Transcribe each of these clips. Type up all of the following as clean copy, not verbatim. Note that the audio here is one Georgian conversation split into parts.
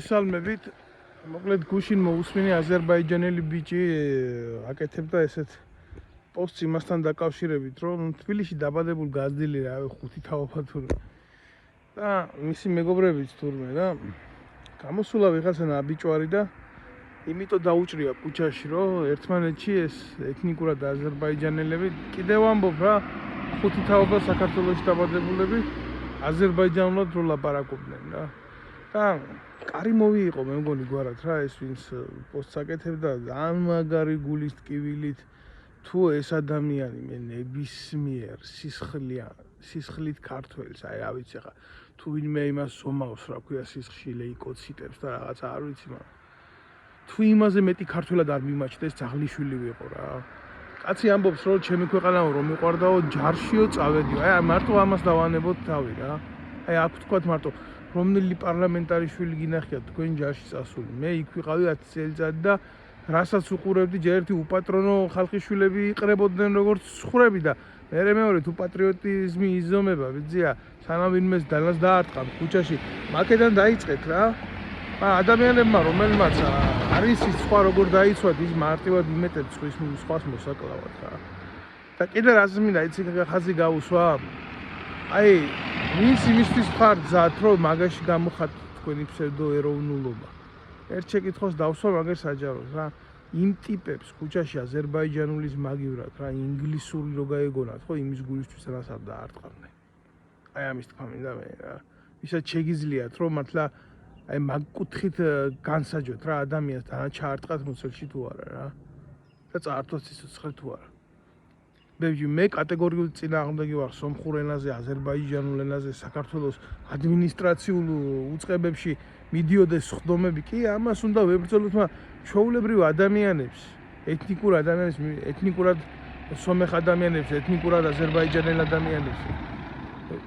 Salmებით, მოკლედ გუშინ მოусმინე აზერბაიჯანელი ბიჭი აკეთებდა ესეთ პოსტს იმასთან დაკავშირებით, რომ თბილისში დაბადებულ გაზრდილი რავი ხუთი თავაფათური და მისი მეგობრებიც თურმე და გამოსულა ვიღაცა ნაბიჯვარი და იმიტომ დაუჭრია ქუჩაში, რომ ერთმანეთში ეს ეთნიკურად აზერბაიჯანელები კიდევ ამბობ რა ხუთი თაობა საქართველოში დაბადებულები აზერბაიჯანულად რო ლაპარაკობდნენ რა. და კარი მოვიიყო მე მგონი გვარად რა ეს ვინც პოსტს აკეთებდა ძალიან მაგარი გულის ტკივილით თუ ეს ადამიანი მე ნებისმიერ სისხლით ქართველს აი რა ვიცი ხა თუ ვინმე იმას ზომავს რა ქვია სისხლში ლეიკოციტებს და რაღაცა არ ვიცი მაგრამ თუ იმაზე მეტი ქართველად არ მიმაჩნდეს ძაღლიშვილი ვიყო რა კაცი ამბობს რომ ჩემი ქვეყანაო რომ მიყვარდაო ჯარშიო წავედიო აი მარტო ამას დავანებოთ თავი რა აი აქ თქვათ მარტო რომელი პარლამენტარი შვილი გინახიათ თქვენ ჯარში წასული მე იქ ვიყავი 10 წელიწად და რასაც უყურებდი ჯერ ერთი უპატრონო ხალხის შვილები იყრებოდნენ როგორც ცხვრები და მეორე თუ პატრიოტიზმი იზომება ვიცია სანამ ვინმეს დანას დაარტყამ ქუჩაში მაკედან დაიწყეთ რა ადამიანებმა რომელმაც არის ის სხვა როგორ დაიცვათ ის მარტივად იმეტებს სხვას მოსაკლავად რა და კიდე რას მინდა იცი ხაზი გაუსვა აი ვინც იმისთვის ხარ გზად რომ მაგაში გამოხატ თქვენი ფსევდო ეროვნულობა ერთ შეკითხოს დავსვა მაგერ საჯაროს რა იმ ტიპებს ქუჩაში აზერბაიჯანულის მაგივრად რა ინგლისური რო გაეგონათ ხო იმის გულისთვის რას არ დაარტყამდნენ აი ამის თქვა მინდა მე რა ვისაც შეგიძლიათ რომ მართლა აი მაგ კუთხით განსაჯოთ რა ადამიანს და ჩაარტყათ მოცელში თუ არა რა და წაართვათ სიცოცხლე თუ არა მე კატეგორიული წინააღმდეგი ვარ სომხურ ენაზე, აზერბაიჯანულ ენაზე, საქართველოს ადმინისტრაციულ უწყებებში მიდიოდეს ხდომები, კი ამას უნდა ვებრძოლოთ, მაგრამ ჩვეულებრივ ადამიანებს, ეთნიკურად სომეხ ადამიანებს, ეთნიკურად აზერბაიჯანელ ადამიანებს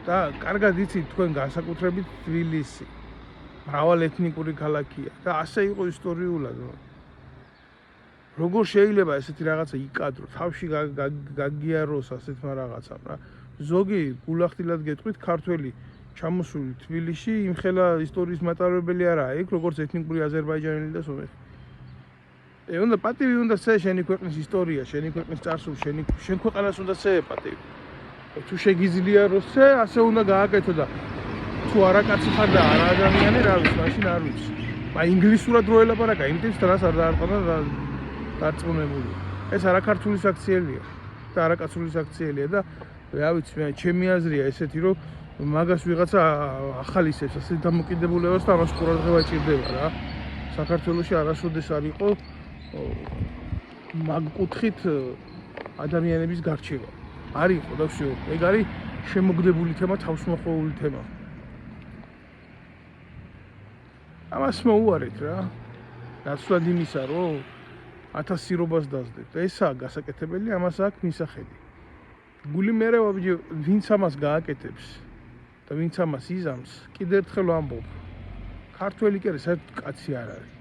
და კარგად იცით თქვენ განსაკუთრებით თბილისი, მრავალეთნიკური ქალაქია და ასე იყო ისტორიულად როგორ შეიძლება ესეთი რაღაცა იკადრო, თავში გაგიაროს ასეთმა რაღაცამ რა. ზოგი გულახდილად გეტყვით ქართველი ჩამოსული თბილისში იმხელა ისტორიის მატარებელი არაა იქ, როგორც ეთნიკური აზერბაიჯანელი და სომეხი. უნდა პატივი უნდა წე შენი ქვეყნის ისტორია, შენი ქვეყნის წარსული, შენ ქვეყანას უნდა წე პატივი. თუ შეგიძლია რომ წე, ასე უნდა გააკეთო და თუ არა კაცი ხარ და არა ადამიანი, რა ვიცი, მაშინ არ ვიცი. ინგლისურად რო ელაპარაკა, იმ ტიპს რას არ დაარტყმა დარწმუნებული. ეს არა ქართული საქციელია და არა კაცური საქციელია და რა ვიცი მე ჩემი აზრია ესეთი რომ მაგას ვიღაცა ახალისებს ასე დამოკიდებულებას და ამას ყურადღება ჭირდება რა. საქართველოში არასოდეს არ იყო მაგ კუთხით ადამიანების გარჩევა. არ იყო და всё. ეგ არის შემოგდებული თემა, თავსმოხვეული თემა. ამას მოუარეთ რა. ნაცვლად იმისა რომ 1000 სირობას დაძდებთ. ესაა გასაკეთებელი, ამას აქვს მისახედი. გული მერე ვინც ამას გააკეთებს და ვინც ამას იზამს, კიდევ ერთხელ ვამბობ. ქართველი კი არა, საერთოდ კაცი არ არის.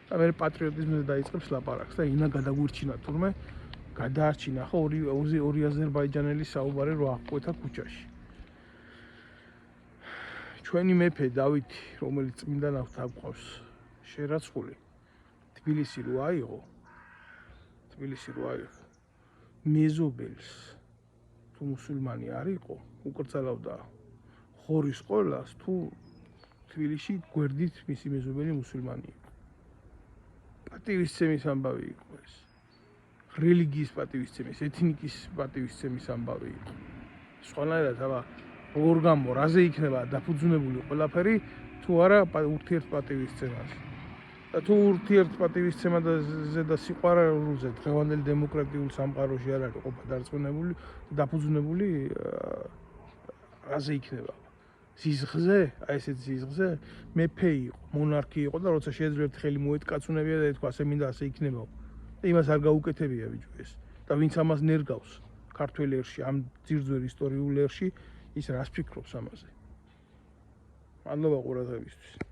და მე პატრიოტიზმზე დაიწყებს ლაპარაკს და ინა გადაგვირჩინა თურმე გადაარჩინა ხო ორი აზერბაიჯანელი საუბარი რო აღკვეთა ქუჩაში. ჩვენი მეფე დავითი, რომელიც წმინდა ნავთს აგვყავს, შერაცხული თბილისი რო აიღო მეზობელს თუ მუსულმანი არ იყო უკრძალავდა ხორის ყოლას თუ თბილისში გვერდით მისი მეზობელი მუსულმანი იყო პატივისცემის ამბავი იყო ეს რელიგიის პატივისცემის ეთნიკის პატივისცემის ამბავი იყო სხვანაირად აბა როგორ გამო რაზე იქნება დაფუძნებული ყველაფერი თუ არა ურთიერთპატივისცემას და თუ ურთიერთპატივისცემაზე და სიყვარულზე დღევანდელ დემოკრატიულ სამყაროში არ არის ყოფა დარწმუნებული დაფუძნებული რაზე იქნება სიზღზე აი ესეთ სიზღზე მეფე იყო მონარქი იყო და როცა შეძლებთ ხელი მოეთკაცუნებია და ეთქვა ასე მინდა ასე იქნება და იმას არ გაუკეთებია ბიჭო ეს და ვინც ამას ნერგავს ქართველ ერში ამ ძირძველ ისტორიულ ერში ის რას ფიქრობს ამაზე მადლობა ყურადღებისთვის